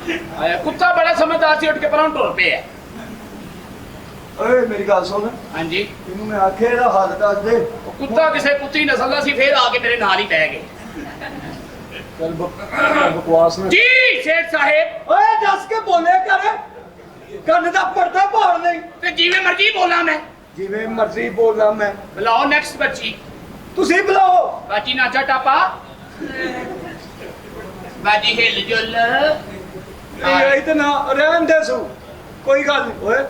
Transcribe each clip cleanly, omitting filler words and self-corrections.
ਆਇਆ ਕੁੱਤਾ ਬੜਾ ਸਮਝਦਾਰ ਸੀ, ਉੱਠ ਕੇ ਪਰਾਂ ਟੁਰ ਪਿਆ। ਓਏ ਮੇਰੀ ਗੱਲ ਸੁਣ, ਹਾਂਜੀ ਤੈਨੂੰ ਮੈਂ ਆਖਿਆ ਇਹਦਾ ਹੱਲ ਦੱਸ ਦੇ। ਉਹ ਕੁੱਤਾ ਕਿਸੇ ਕੁੱਤੀ ਨਸਲ ਦਾ ਸੀ, ਫੇਰ ਆ ਕੇ ਮੇਰੇ ਨਾਲ ਹੀ ਪੈ ਗਏ। ਚੱਲ ਬਕਵਾਸ ਨਾ। ਜੀ ਸੇਠ ਸਾਹਿਬ। ਓਏ ਦੱਸ ਕੇ ਬੋਲਿਆ ਕਰ, ਕੰਨ ਦਾ ਪਰਦਾ ਪਾੜ ਨਹੀਂ। ਤੇ ਜਿਵੇਂ ਮਰਜ਼ੀ ਬੋਲਾਂ ਮੈਂ। ਜਿਵੇਂ ਮਰਜ਼ੀ ਬੋਲਾਂ ਮੈਂ। ਬੁਲਾਓ ਨੈਕਸਟ ਬੱਚੀ। ਤੁਸੀਂ ਬੁਲਾਓ। ਬਾਜੀ ਨਾਚਾ ਟਾਪਾ, ਬਾਜੀ ਹਿਲ ਜੁਲ। ਇਹ ਤਾਂ ਨਾ ਰਹਿਣ ਦੇ ਸੂ, ਕੋਈ ਗੱਲ ਨਹੀਂ। ਓਏ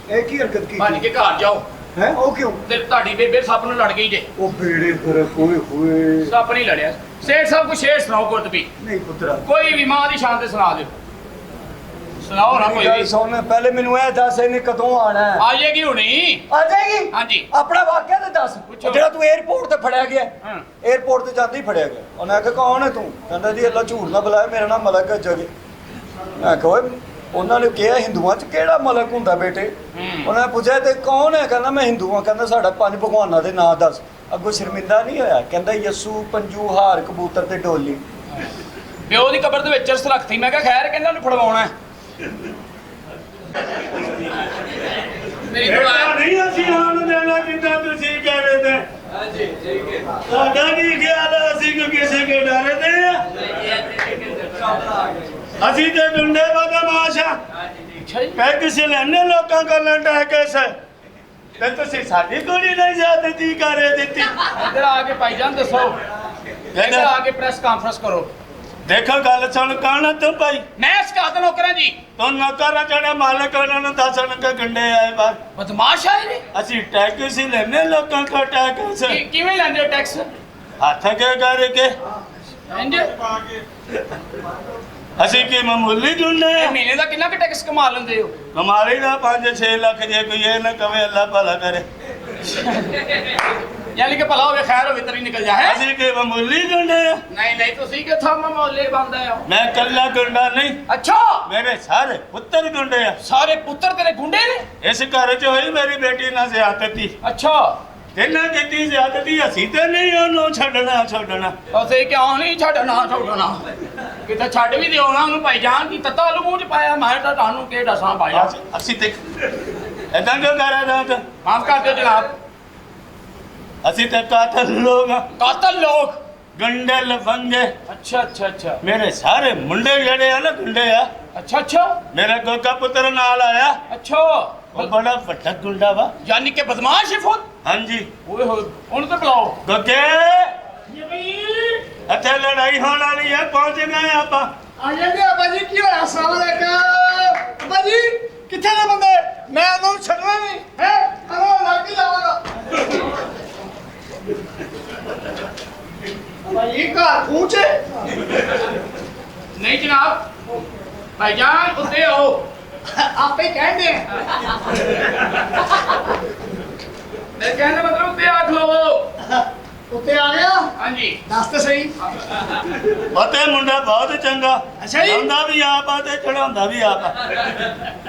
ਇਹ ਕੀ ਹਰਕਤ ਕੀਤੀ? ਬਣ ਕੇ ਘਰ ਜਾਓ। ਹੈ ਉਹ ਕਿਉਂ? ਤੇ ਤੁਹਾਡੀ ਬੇਬੇ ਸੱਪ ਨੂੰ ਲੜ ਗਈ ਜੇ। ਉਹ ਬੇੜੇ ਫਿਰ ਕੋਈ ਹੋਏ ਸੱਪ ਨਹੀਂ ਲੜਿਆ। ਸੇਠ ਸਾਹਿਬ ਕੋਈ ਸ਼ੇਰ ਸੁਣਾਓ ਗੁਰਦਬੀ, ਨਹੀਂ ਪੁੱਤਰਾ। ਕੋਈ ਵੀ ਮਾਂ ਦੀ ਸ਼ਾਨ ਤੇ ਸੁਣਾ ਦਿਓ। ਸੁਣਾਓ ਨਾ ਕੋਈ ਵੀ। ਸੁਣ, ਪਹਿਲੇ ਮੈਨੂੰ ਇਹ ਦੱਸ ਇਹਨੇ ਕਦੋਂ ਆਣਾ ਹੈ? ਆ ਜਾਏਗੀ ਹੁਣੀ। ਆ ਜਾਏਗੀ? ਹਾਂਜੀ। ਆਪਣਾ ਵਾਕਿਆ ਤੇ ਦੱਸ। ਪੁੱਛੋ। ਜਿਹੜਾ ਤੂੰ 에어ਪੋਰਟ ਤੇ ਫੜਿਆ ਗਿਆ, ਹਾਂ। 에어ਪੋਰਟ ਤੇ ਜਾਂਦੇ ਹੀ ਫੜਿਆ ਗਿਆ। ਉਹਨੇ ਆਖਿਆ ਕੌਣ ਹੈ ਤੂੰ? ਕਹਿੰਦਾ ਜੀ ਅੱਲਾ ਝੂਠ ਨਾ ਬੁਲਾਏ, ਮੇਰਾ ਨਾਮ ਮਲਕ ਹੈ ਜਗੇ। ਮੈਂ ਕਿਹਾ ਓਏ ਉਹਨਾਂ ਨੇ ਕਿਹਾ ਹਿੰਦੂਆਂ 'ਚ ਕਿਹੜਾ ਮਲਕ ਹੁੰਦਾ ਬੇਟੇ? ਉਹਨੇ ਪੁੱਛਿਆ ਤੇ ਕੌਣ ਹੈ? ਕਹਿੰਦਾ ਮੈਂ ਹਿੰਦੂ ਹਾਂ। ਕਹਿੰਦਾ ਸਾਡਾ 5 ਭਗਵਾਨਾਂ ਦੇ ਨਾਂ ਦੱਸ। ਅੱਗੋਂ ਸ਼ਰਮਿੰਦਾ ਨਹੀਂ ਹੋਇਆ? ਕਹਿੰਦਾ ਯਸੂ, ਪੰਜੂ, ਹਾਰ, ਕਬੂਤਰ ਤੇ ਡੋਲੀ। ਪਿਓ ਦੀ ਕਬਰ ਦੇ ਵਿੱਚ ਅਰਸ ਰੱਖਤੀ। ਮੈਂ ਕਿਹਾ ਖੈਰ ਕਹਿੰਦਾ ਉਹਨੂੰ ਫੜਵਾਉਣਾ ਹੈ। ਮੇਰੀ ਦੁਆ ਨਹੀਂ ਅਸੀਂ ਆਣ ਦੇਣਾ ਜਿੱਦਾਂ ਤੁਸੀਂ ਕਹਿ ਰਹੇ ਤੇ। ਹਾਂਜੀ ਠੀਕ ਹੈ। ਸਾਡਾ ਕੀ ਖਿਆਲ ਹੈ, ਅਸੀਂ ਕਿਉਂ ਕਿਸੇ ਕੇ ਡਰਦੇ ਆ? ਅਸੀਂ ਤੇ ਗੁੰਡੇ ਬਦਮਾਸ਼ ਆ। ਪੈ ਕਿਸੇ ਲੈਣੇ ਲੋਕਾਂ ਕੋਲੋਂ ਟੈਕੇ ਸੇ ਤੇ ਤੁਸੀਂ ਸਾਡੀ ਕੁੜੀ ਨਹੀਂ ਜ਼ਿਆਦਤੀ ਕਰੇ ਦਿੱਤੀ। ਇੱਧਰ ਆ ਕੇ ਭਾਈਜਾਨ ਦੱਸੋ। ਇੱਧਰ ਆ ਕੇ ਪ੍ਰੈਸ ਕਾਨਫਰੰਸ ਕਰੋ। ਦੇਖੋ ਗੱਲ ਸੁਣ, ਕੌਣ ਤੂੰ ਭਾਈ? ਮੈਂ ਸ਼ਿਕਾਇਤ ਨੌਕਰਾਂ ਜੀ। ਤੂੰ ਨੌਕਰਾਂ ਜਿਹੜੇ ਮਾਲਕ ਉਹਨਾਂ ਨੂੰ ਦੱਸਣ ਕਿ ਗੁੰਡੇ ਆਏ ਬਾਹਰ। ਬਦਮਾਸ਼ ਆਏ ਨੇ। ਅਸੀਂ ਟੈਕਸ ਹੀ ਲੈਣੇ ਲੋਕਾਂ ਕੋਲ ਟੈਕਸ। ਕਿਵੇਂ ਲੈਂਦੇ ਹੋ ਟੈਕਸ? ਹੱਥ ਕੇ ਕਰਕੇ ਇੰਜ ਅਸੀਂ ਕੀ ਮਾਮੂਲੀ ਗੁੰਡੇ ਆ? ਮਹੀਨੇ ਦਾ ਕਿੰਨਾ ਕੁ ਟੈਕਸ ਕਮਾ ਲੈਂਦੇ ਹੋ? ਕਮਾਲੀ ਦਾ 5-6 ਲੱਖ। ਜੇ ਕੋਈ ਇਹ ਨਾ ਕਵੇ ਅੱਲਾ ਭਲਾ ਕਰੇ। ਯਾਨੀ ਕਿ ਭਲਾ ਹੋਵੇ, ਖੈਰ ਹੋਵੇ, ਤਰੀ ਨਿਕਲ ਜਾਏ। ਅਸੀਂ ਕੀ ਮਾਮੂਲੀ ਗੁੰਡੇ ਆ? ਨਹੀਂ ਨਹੀਂ, ਤੁਸੀਂ ਕਿੱਥੋਂ ਮਾਮੂਲੇ ਬੰਦਾ ਹੋ? ਮੈਂ ਕੱਲਾ ਗੁੰਡਾ ਨਹੀਂ, ਅੱਛਾ, ਮੇਰੇ ਸਾਰੇ ਪੁੱਤਰ ਗੁੰਡੇ ਆ। ਸਾਰੇ ਪੁੱਤਰ ਤੇਰੇ ਗੁੰਡੇ ਨੇ? ਇਸ ਘਰ 'ਚ ਹੋਈ ਮੇਰੀ ਬੇਟੀ ਨਾਲ ਜ਼ਿਆਦਤੀ। ਅੱਛਾ, ਇਹਨਾਂ ਕੀਤੀ ਜ਼ਿਆਦਤੀ, ਅਸੀਂ ਤੇ ਨਹੀਂ ਉਹਨੂੰ ਛੱਡਣਾ। ਅਸੀਂ ਕਿਉਂ ਨਹੀਂ ਛੱਡਣਾ? ਕਿਤੇ ਛੱਡ ਵੀ ਦਿਓ ਨਾ ਉਹਨੂੰ ਭਾਈਜਾਨ। ਕੀ ਤੱਤਾ ਆਲੂ ਮੂੰਹ ਚ ਪਾਇਆ? ਮੈਂ ਤਾਂ ਤੁਹਾਨੂੰ ਕੀ ਦੱਸਾਂ ਭਾਈਆ। ਅਸੀਂ ਤੇ ਏਦਾਂ ਕਿਉਂ ਕਰ ਰਿਹਾ ਤਾਂ? ਮਾਫ ਕਰ ਦਿਓ ਜਨਾਬ। ਅਸੀਂ ਤੇ ਕਾਤਲ ਲੋਕ ਆ, ਕਾਤਲ ਲੋਕ। ਗੁੰਡੇ ਲਫੰਗੇ। ਅੱਛਾ। ਮੇਰੇ ਸਾਰੇ ਮੁੰਡੇ ਜਿਹੜੇ ਆ ਨਾ ਗੁੰਡੇ ਆ। ਅੱਛਾ। ਮੇਰਾ ਗੋਗਾ ਪੁੱਤਰ ਨਾਲ ਆਇਆ, ਅੱਛਾ, ਉਹ ਬੜਾ ਵੱਡਾ ਗੁੰਡਾ ਵਾ। ਯਾਨੀ ਕਿ ਬਦਮਾਸ਼ ਹੈ ਫੁੱਲ। ਹਾਂਜੀ। ਓਏ ਹੋਏ, ਉਹਨੂੰ ਤਾਂ ਬੁਲਾਓ। ਗੋਗੇ ਇੱਥੇ ਲੜਾਈ ਹੋਣ ਵਾਲੀ ਹੈ, ਪਹੁੰਚ ਗਏ ਆਪਾਂ। ਆ ਜਾਂਦੇ ਆ ਬਾਜੀ। ਕੀ ਹੋਇਆ? ਅਸਲਾਮ ਅਲੈਕਮ ਬਾਜੀ। ਕਿੱਥੇ ਨੇ ਬੰਦੇ? ਮੈਂ ਉਹਨਾਂ ਨੂੰ ਛੱਡਣਾ ਨਹੀਂ ਹੈ। ਅਰੋ ਲੱਗ ਹੀ ਜਾਵਾਂਗਾ ਬਾਜੀ। ਘਰ ਪਹੁੰਚੇ? ਨਹੀਂ ਜਨਾਬ, ਭਾਈਜਾਨ ਉੱਤੇ ਆਓ। ਆਪੇ ਕਹਿੰਦੇ ਆ। ਮੈਂ ਕਹਿੰਦਾ ਮਤਲਬ ਉੱਤੇ ਆ ਖਲੋ। ਉੱਤੇ ਆ ਗਿਆ? ਹਾਂਜੀ। ਦੱਸ ਤੇ ਸਹੀ। ਅਤੇ ਮੁੰਡਾ ਬਹੁਤ ਚੰਗਾ, ਅੱਛਾ ਜੀ। ਲਾਉਂਦਾ ਵੀ ਆਪ ਆ ਤੇ ਚੜਾਉਂਦਾ ਵੀ ਆਪ ਆ।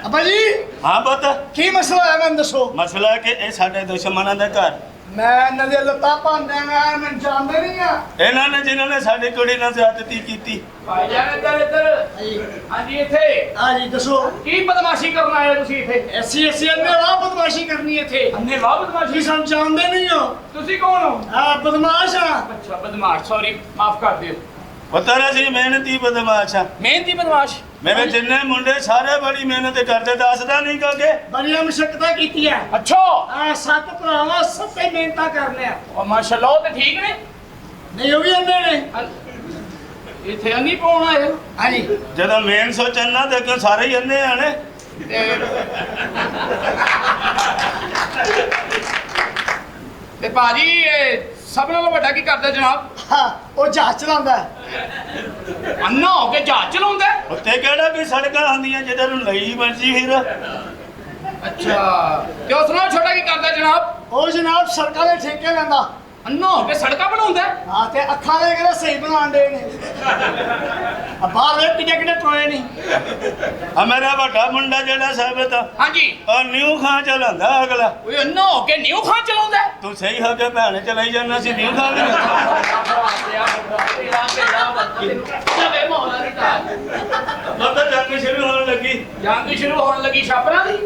ਅੱਬਾ ਜੀ ਹਾਂ ਪੁੱਤ, ਕੀ ਮਸਲਾ ਹੈ ਮੈਨੂੰ ਦੱਸੋ। ਮਸਲਾ ਕਿ ਇਹ ਸਾਡੇ ਦੁਸ਼ਮਣਾਂ ਦਾ ਘਰ। ਮੈਂ ਇਹਨਾਂ ਦੇ ਲੱਤਾਂ ਭੰਨਦਾ, ਮੈਂ ਜਾਣਦੇ ਨਹੀਂ ਆ। ਇਹਨਾਂ ਨੇ ਜਿਨ੍ਹਾਂ ਨੇ ਸਾਡੀ ਕੁੜੀ ਨਾਲ ਜ਼ਿਆਦਤੀ ਕੀਤੀ। ਭਾਈਜਾਨ ਇੱਧਰ। ਹਾਂਜੀ ਇੱਥੇ। ਹਾਂ ਜੀ ਦੱਸੋ। ਕੀ ਬਦਮਾਸ਼ੀ ਕਰਨ ਆਏ ਹੋ ਤੁਸੀਂ ਇੱਥੇ? ਐਸੀ ਅੰਨੇ ਵਾਹ ਬਦਮਾਸ਼ੀ ਕਰਨੀ ਇੱਥੇ। ਅੰਨੇ ਵਾਹ ਬਦਮਾਸ਼ੀ? ਤੁਸੀਂ ਸਾਨੂੰ ਜਾਣਦੇ ਨਹੀਂ ਹੋ। ਤੁਸੀਂ ਕੌਣ ਹੋ? ਆ ਬਦਮਾਸ਼ ਆ। ਅੱਛਾ ਬਦਮਾਸ਼, ਸੌਰੀ ਮਾਫ ਕਰ ਦਿਓ। ਪੁੱਤਰ ਅਸੀਂ ਮਿਹਨਤੀ ਬਦਮਾਸ਼ ਆ। ਮਿਹਨਤੀ ਬਦਮਾਸ਼? ਮੇਰੇ ਜਿੰਨੇ ਮੁੰਡੇ ਸਾਰੇ ਬੜੀ ਮਿਹਨਤ ਕਰਦੇ, ਦੱਸਦਾ ਨਹੀਂ ਕੋਗੇ। ਬੜੀਆਂ ਮੁਸ਼ਕਲਾਂ ਕੀਤੀਆਂ। ਅੱਛਾ। ਆ 7 ਭਰਾਵਾਂ ਸੱਤੇ ਮਿਹਨਤਾਂ ਕਰਨੇ ਆ। ਉਹ ਮਾਸ਼ਾਅੱਲਾ, ਉਹ ਤੇ ਠੀਕ ਨੇ। ਨਹੀਂ ਉਹ ਵੀ ਅੰਨੇ ਨੇ। ਇੱਥੇ ਅੰਨੀ ਪਾਉਣ ਆਏ ਹੋ? ਹਾਂਜੀ। ਜਦੋਂ ਮੇਨ ਸੋਚਣ ਨਾ ਦੇਖੋ ਸਾਰੇ ਹੀ ਅੰਨੇ ਆਣੇ। ਤੇ ਭਾਜੀ ਇਹ ਸਭ ਨਾਲੋਂ ਵੱਡਾ ਕੀ ਕਰਦਾ ਜਨਾਬ? ਹਾਂ, ਉਹ ਜਹਾਜ਼ ਚਲਾਉਂਦਾ ਹੈ। ਅੰਨਾ ਹੋ ਕੇ ਜਹਾਜ਼ ਚਲਾਉਂਦਾ ਹੈ? ਉੱਤੇ ਕਿਹੜਾ ਵੀ ਸੜਕਾਂ ਹੁੰਦੀਆਂ ਜਿਹਦੇ ਨੂੰ ਲਈ ਮਰਜੀ ਫਿਰ। ਅੱਛਾ, ਤੇ ਉਸ ਨਾਲ ਛੋਟਾ ਕੀ ਕਰਦਾ ਜਨਾਬ? ਉਹ ਜਨਾਬ ਸੜਕਾਂ ਦੇ ਠੇਕੇ ਲੈਂਦਾ। ਅੰਨਾ ਹੋ ਕੇ ਸੜਕਾਂ ਬਣਾਉਂਦਾ ਹੈ? ਹਾਂ, ਤੇ ਅੱਖਾਂ ਦੇ ਕਿਹੜੇ ਸਹੀ ਬਣਾਉਂਦੇ ਨੇ। ਆ ਬਾਹਰ ਵੇਖ ਕਿਹੜੇ ਟੋਏ ਨਹੀਂ। ਆ ਮੇਰਾ ਵੱਡਾ ਮੁੰਡਾ ਜਿਹੜਾ ਸਾਬਤ ਆ, ਹਾਂਜੀ। ਉਹ ਨਿਊ ਖਾਂ ਚਲਾਉਂਦਾ ਅਗਲਾ। ਓਏ ਅੰਨਾ ਹੋ ਕੇ ਨਿਊ ਖਾਨ ਚਲਾਉਂਦਾ ਹੈ? ਤੂੰ ਸਹੀ ਹੋ ਕੇ ਭੈਣ ਚਲਾਈ ਜਾਂਦਾ ਸੀ ਨਿਊ ਖਾਂ ਵੀ। ਤੇਰਾ ਮੌਲਾ ਨਹੀਂ ਤਾਂ। ਪਤਾ ਜੰਗ ਸ਼ੁਰੂ ਹੋਣ ਲੱਗੀ ਛਾਪਰਾਂ ਦੀ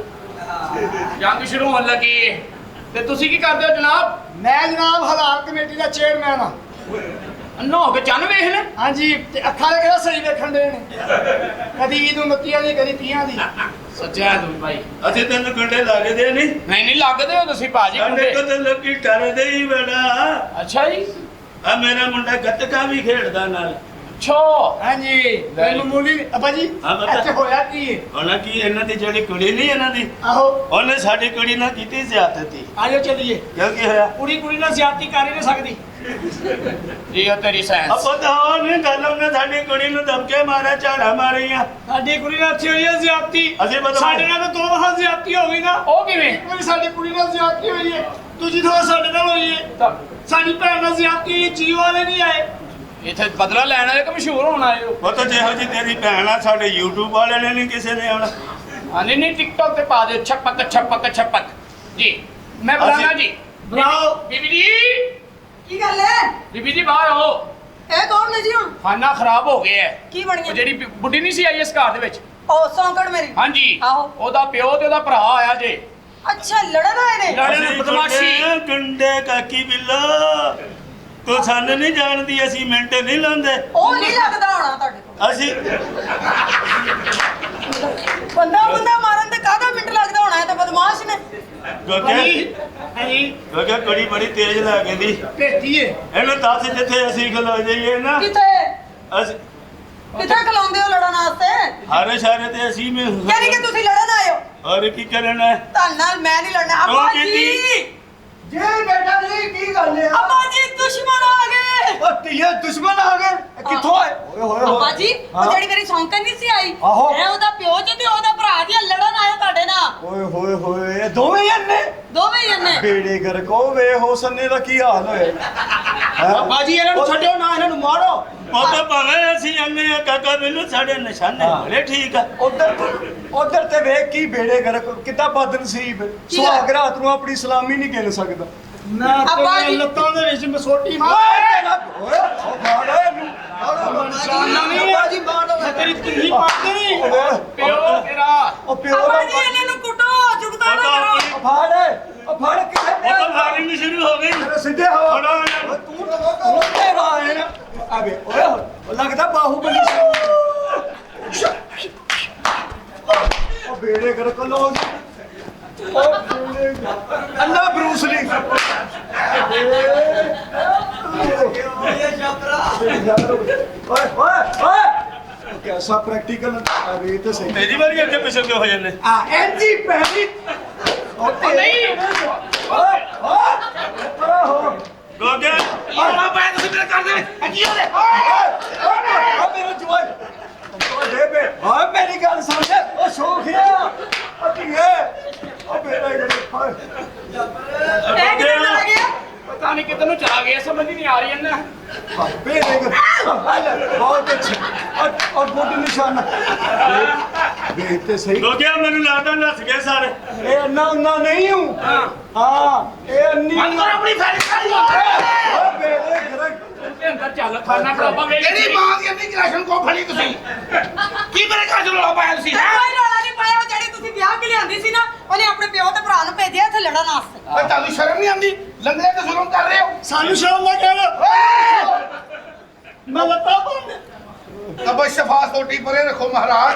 ਜੰਗ ਸ਼ੁਰੂ ਹੋਣ ਲੱਗੀ ਤੇ ਤੁਸੀਂ ਕੀ ਕਰਦੇ ਹੋ ਜਨਾਬ? ਮੈਂ ਜਨਾਬ ਹਾਲਾਤ ਕਮੇਟੀ ਦਾ ਚੇਅਰਮੈਨ ਆ। ਅੰਨੋ ਹੋ ਕੇ ਚੰਨ ਵੇਖ ਲੈ। ਹਾਂਜੀ ਤੇ ਅੱਖਾਂ ਦੇ ਕਿਹੜਾ ਸਹੀ ਵੇਖਣ ਦੇ ਨੇ, ਕਦੀ ਈਦ ਨੂੰ ਮੱਤੀਆਂ ਦੀ ਕਦੀ ਤੀਆਂ ਦੀ। ਸੱਚਾ ਤੂੰ ਭਾਈ। ਅਸੀਂ ਤੈਨੂੰ ਕੰਡੇ ਲੱਗਦੇ ਨਹੀਂ। ਨਹੀਂ ਲੱਗਦੇ ਹੋ ਤੁਸੀਂ ਭਾਜੀ ਸਾਡੇ ਮੁੰਡੇ। ਕੋਲ ਤਾਂ ਲੋਕੀ ਡਰਦੇ ਹੀ ਬੜਾ। ਅੱਛਾ ਜੀ। ਆ ਮੇਰਾ ਮੁੰਡਾ ਗੱਤਕਾ ਵੀ ਖੇਡਦਾ ਨਾਲ। ਅੱਛਾ। ਹਾਂਜੀ ਮਾਮੂਲੀ ਅੱਬਾ ਜੀ ਹਾਂ ਬਤਾ। ਇੱਥੇ ਹੋਇਆ ਕੀ ਹੈ? ਉਹਨਾਂ ਕੀ ਇਹਨਾਂ ਦੀ ਜਿਹੜੀ ਕੁੜੀ ਨਹੀਂ ਇਹਨਾਂ ਦੀ, ਆਹੋ ਉਹਨੇ ਸਾਡੀ ਕੁੜੀ ਨਾਲ ਕੀਤੀ ਜ਼ਿਆਦਤੀ। ਆਜੋ ਚੱਲੀਏ। ਕਿਉਂ ਕੀ ਹੋਇਆ? ਕੁੜੀ ਨਾਲ ਜ਼ਿਆਦਤੀ ਕਰ ਹੀ ਨਹੀਂ ਸਕਦੀ। ਜੀ ਉਹ ਤੇਰੀ ਸਾਇੰਸ। ਅਬ ਪਤਾ ਉਹ ਨਹੀਂ ਗੱਲ, ਉਹਨੇ ਸਾਡੀ ਕੁੜੀ ਨੂੰ ਧਮਕੇ ਮਾਰਿਆ, ਝਾੜਾ ਮਾਰੀਆਂ। ਸਾਡੀ ਕੁੜੀ ਨਾਲ ਅੱਛੀ ਹੋਈ ਹੈ ਜ਼ਿਆਦਤੀ। ਅਸੀਂ ਬਦਮਾਸ਼। ਸਾਡੇ ਨਾਲ ਤਾਂ 2 ਵਾਰ ਜ਼ਿਆਦਤੀ ਹੋ ਗਈ ਨਾ। ਉਹ ਕਿਵੇਂ? ਇੱਕ ਵਾਰੀ ਸਾਡੀ ਕੁੜੀ ਨਾਲ ਜ਼ਿਆਦਤੀ ਹੋਈ ਹੈ, ਦੂਜੀ ਵਾਰ ਸਾਡੇ ਨਾਲ ਹੋਈ ਹੈ। ਸਾਡੀ ਭੈਣ ਨਾਲ ਜ਼ਿਆਦਤੀ ਹੋਈ, ਜੀਓ ਵਾਲੇ ਨਹੀਂ ਆਏ। ਇੱਥੇ ਬਦਲਾ ਲੈਣ ਆਏ ਕਿ ਮਸ਼ਹੂਰ ਹੋਣ ਆਏ ਹੋ? ਉਹ ਤਾਂ ਜਿਹੋ ਜੀ ਤੇਰੀ ਭੈਣ ਆ, ਸਾਡੇ YouTube ਵਾਲਿਆਂ ਨੇ ਨਹੀਂ ਕਿਸੇ ਨੇ ਆਉਣਾ। ਹਾਂ ਨਹੀਂ ਟਿਕਟੌਕ ਤੇ ਪਾ ਦਿਓ ਛਪਕ ਛਪਕ ਛਪਕ ਜੀ। ਮੈਂ ਬੁਲਾਣਾ ਜੀ। ਬੁਲਾਓ। ਬੀਬੀ ਜੀ ਕੀ ਗੱਲ ਹੈ? ਬੀਬੀ ਜੀ ਬਾਹਰ ਆਓ। ਇਹ ਕੌਣ ਨੇ ਜੀ ਹੁਣ? ਖਾਨਾ ਖਰਾਬ ਹੋ ਗਿਆ ਹੈ। ਕੀ ਬਣ ਉਹ ਗਿਆ? ਜਿਹੜੀ ਬੁੱਢੀ ਨਹੀਂ ਸੀ ਆਈ ਇਸ ਘਰ ਦੇ ਵਿੱਚ। ਉਹ ਸੌਂਕੜ ਮੇਰੀ। ਹਾਂਜੀ ਆਹੋ। ਉਹਦਾ ਪਿਓ ਤੇ ਉਹਦਾ ਭਰਾ ਆਇਆ ਜੇ। ਅੱਛਾ ਲੜਨ ਆਏ ਨੇ। ਲੜਨ ਅਸੀਂ ਬਦਮਾਸ਼ੀ। ਗੁੰਡੇ ਕਾਕੀ ਬਿੱਲੋ, ਤੂੰ ਸਾਨੂੰ ਨਹੀਂ ਜਾਣਦੀ, ਅਸੀਂ ਮਿੰਟ ਨਹੀਂ ਲਾਉਂਦੇ। ਉਹ ਨਹੀਂ ਲੱਗਦਾ ਹੋਣਾ ਤੁਹਾਡੇ ਕੋਲ। ਅਸੀਂ ਬੰਦਾ ਮਾਰਨ ਤੇ ਕਾਹਦਾ ਮਿੰਟ ਲੱਗਦਾ ਹੋਣਾ? ਇਹ ਤਾਂ ਬਦਮਾਸ਼ ਨੇ। ਕਿਉਂਕਿ ਕੁੜੀ ਬੜੀ ਤੇਜ਼ ਲੱਗਦੀ। ਭੇਜੀਏ ਇਹਨੂੰ ਦੱਸ ਜਿੱਥੇ ਅਸੀਂ ਖਲੋ ਜਾਈਏ ਨਾ, ਕਿੱਥੇ ਅਸੀਂ ਕਿੱਥੇ ਖਲਾਉਂਦੇ ਹੋ ਲੜਨ ਵਾਸਤੇ? ਹਰ ਇਸ਼ਾਰੇ ਤੇ ਅਸੀਂ ਮੈਂ ਯਾਨੀ ਕਿ ਤੁਸੀਂ ਲੜਨ ਆਏ ਹੋ? ਔਰ ਕੀ ਕਰਨਾ ਹੈ? ਤੁਹਾਡੇ ਨਾਲ ਮੈਂ ਨਹੀਂ ਲੜਨਾ। ਕਿਉਂ ਅੱਬਾ ਕੀਤੀ? ਜੀ ਜੀ ਬੇਟਾ ਜੀ ਕੀ ਗੱਲ ਹੈ? ਅੱਬਾ ਜੀ ਦੁਸ਼ਮਣ ਆ ਗਏ। ਉਹ ਤੀਏ ਦੁਸ਼ਮਣ ਆ ਗਏ ਕਿੱਥੋਂ ਆਏ? ਓਏ ਹੋਏ ਅੱਬਾ ਜੀ ਹਾਂ। ਉਹ ਜਿਹੜੀ ਮੇਰੀ ਸੌਂਕਣ ਨਹੀਂ ਸੀ ਆਈ, ਆਹੋ। ਇਹ ਉਹਦਾ ਪਿਓ ਜੀ ਤੇ ਉਹਦਾ ਭਰਾ ਜੀ ਲੜਨ ਆਇਆ ਤੁਹਾਡੇ ਨਾਲ। ਓਏ ਹੋਏ ਹੋਏ ਇਹ ਦੋਵੇਂ ਹੀ ਅੰਨੇ ਦੋਵੇਂ ਹੀ ਇਹਨੇ। ਬੇੜੇ ਗਰਕੋ ਵੇ ਹੋ ਸੰਨੇ ਦਾ ਕੀ ਹਾਲ ਹੋਇਆ? ਅੱਬਾ ਜੀ ਇਹਨਾਂ ਨੂੰ ਛੱਡਿਓ ਨਾ, ਇਹਨਾਂ ਨੂੰ ਮਾਰੋ। ਉਹ ਤਾਂ ਭਾਵੇਂ ਅਸੀਂ ਅੰਨੇ ਆ ਕਾਕਾ ਬਿੱਲੂ, ਸਾਡੇ ਨਿਸ਼ਾਨੇ ਹਾਂ। ਬੜੇ ਠੀਕ ਆ। ਉਧਰ ਤੇ ਵੇਖ ਕੀ ਬੇੜੇ ਗਰਕ ਕਿੱਦਾਂ ਬਦਨਸੀਬ ਕੀ ਗੱਲ? ਸੁਹਾਗ ਰਾਤ ਨੂੰ ਆਪਣੀ ਸਲਾਮੀ ਨਹੀਂ ਗਿਣ ਸਕਦਾ। ਮੈਂ ਅੱਬਾ ਤੇਰੇ ਜੀ। ਲੱਤਾਂ ਦੇ ਵਿੱਚ ਮਸੋਟੀ ਮਾਰ। ਓਏ ਤੇਰਾ ਓਏ ਉਹ ਮਾਰੋ ਇਹਨੂੰ। ਜਾਨਣਾ ਨਹੀਂ ਹੈ ਜੀ, ਮੈਂ ਤੇਰੀ ਧੀ ਪਾੜਦੇ ਨਹੀਂ। ਪਿਓ ਤੇਰਾ। ਉਹ ਪਿਓ ਅੱਬਾ ਦਾ ਜੀ ਇਹਨਾਂ ਨੂੰ ਕੁੱਟੋ, ਚੁਗਤਾ ਨਾ ਕਰੋ। ਉਹ ਫੜ ਕਿੱਥੇ ਉਹ ਤਾਂ ਫਾਇਰਿੰਗ ਸ਼ੁਰੂ ਹੋ ਗਈ। ਤੇਰੇ ਸਿੱਧੇ ਹੋ ਫੜੋ ਇਹਨੂੰ। ਓਏ ਤੂੰ ਤੇਰਾ ਹੈ ਨਾ ਆਵੇ ਓਏ ਉਹ ਲੱਗਦਾ ਬਾਹੂਬਲੀ ਸੀ। ਉਹ ਬੇੜੇ ਗਰਕ ਲੋਗ ਅੰਨਾ ਬਰੂਸ ਲੀ ਓਏ ਓਏ ਓਏ ਕਿਆ ਪ੍ਰੈਕਟੀਕਲ ਅਰੇ ਤੇ ਸਹੀ ਮੇਰੀ ਵਾਰੀ ਅੱਗੇ ਪਿੱਛੇ ਕਿਉਂ ਹੋ ਜਾਂਦੇ? ਆ ਐਂਜੀ ਪਹਿਲੀ ਉਹ ਨਹੀਂ ਓਏ ਓਏ ਗੋਗੇ ਆਹ ਮੈਂ ਤੁਸੀਂ ਮੇਰੇ ਕਰ ਦੇ ਕੀ ਹੋ ਰਿਹਾ? ਓਏ ਮੇਰੇ ਜਵਾਨ ਦੇ ਬੇ ਓਏ ਮੇਰੀ ਗੱਲ ਸੁਣ ਉਹ ਸ਼ੋਖਿਆ ਅਤੀਏ ਓ ਮੇਰਾ ਇਹ ਹਾਏ ਇਹ ਕਿੱਥੇ ਚਲਾ ਗਿਆ? ਪਤਾ ਨਹੀਂ ਕਿੱਧਰ ਨੂੰ ਚਲਾ ਗਿਆ, ਸਮਝ ਹੀ ਨਹੀਂ ਆ ਰਹੀ ਇਹਨਾਂ। ਬੇੜੇ ਬਹੁਤ ਅੱਛਾ ਔਰ ਗੁੱਡ ਨਿਸ਼ਾਨਾ ਵੇਖ ਤੇ ਸਹੀ ਗੋਗੇ ਮੈਨੂੰ ਲੱਗਦਾ ਨੱਸ ਗਏ ਸਾਰੇ। ਇਹ ਅੰਨਾ ਨਹੀਂ ਹੂੰ ਹਾਂ ਇਹ ਅੰਨੀ ਬੰਦ ਕਰ ਆਪਣੀ ਫੈਲ ਕਰ। ਓ ਬੇੜੇ ਗਰਕ ਤੇ ਅੰਦਰ ਚੱਲ ਖਾਣਾ ਖਰਾਬਾ ਵੇਖ। ਤੇਰੀ ਮਾਂ ਦੀ ਅੰਨੀ ਕ੍ਰਾਸ਼ਨ ਕੋ ਫੜੀ ਤੁਸੀਂ ਕੀ ਮੇਰੇ ਘਰ ਚ ਰੌਲਾ ਪਾਇਆ ਤੁਸੀਂ ਹੈਂ? ਕੋਈ ਰੌਲਾ ਨਹੀਂ ਪਾਇਆ। ਉਹ ਜਿਹੜੀ ਤੁਸੀਂ ਵਿਆਹ ਕੇ ਲਿਆਂਦੀ ਸੀ ਨਾ, ਉਹਨੇ ਆਪਣੇ ਪਿਓ ਤੇ ਭਰਾ ਨੂੰ ਭੇਜਿਆ ਇੱਥੇ ਲੜਨ ਵਾਸਤੇ। ਓਏ ਤੁਹਾਨੂੰ ਸ਼ਰਮ ਨਹੀਂ ਆਉਂਦੀ? ਲੰਗੜੇ ਤੇ ਜ਼ੁਲਮ ਕਰ ਰਹੇ ਹੋ। ਸਾਨੂੰ ਸ਼ਰਮ ਨਾ ਕਰ। ਓਏ ਮੈਂ ਲੱਤਾਂ ਪਾਉਂਦੇ। ਅਬ ਸ਼ਫਾ ਸੋਟੀ ਪਰੇ ਰੱਖੋ ਮਹਾਰਾਜ।